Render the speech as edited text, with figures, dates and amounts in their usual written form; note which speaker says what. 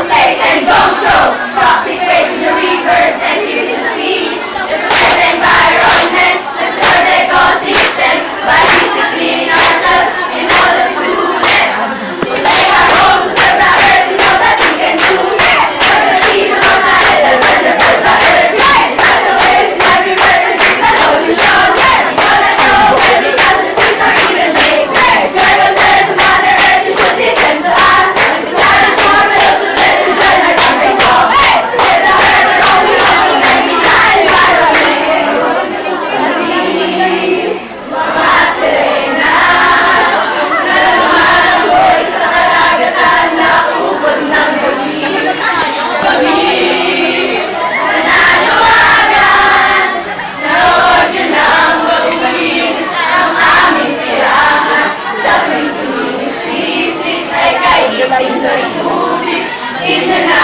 Speaker 1: don't play and don't throw toxic waste in the rivers and leave it in the seas. Let's protect the environment, let's serve the ecosystem by disciplining ourselves in order to do less. We make our home, serve the earth, we know that we can do it. Serve the people on the island, when the birds are earth. Serve the waves in every river, it's the pollution. So let's go where because the seas are even big. You're concerned to Mother Earth, you should listen to us. Nourish more for those who let it join our campaign song. Save the earth and all we want to make me die environment. Mga sirena na lumalangoy sa karagatan na ubod ng gabi. Kami nananawagan na huwag niyo nang baguhin ang aming tirahan. Sa tuwing sumisisik ay kay itim na tubig, itim na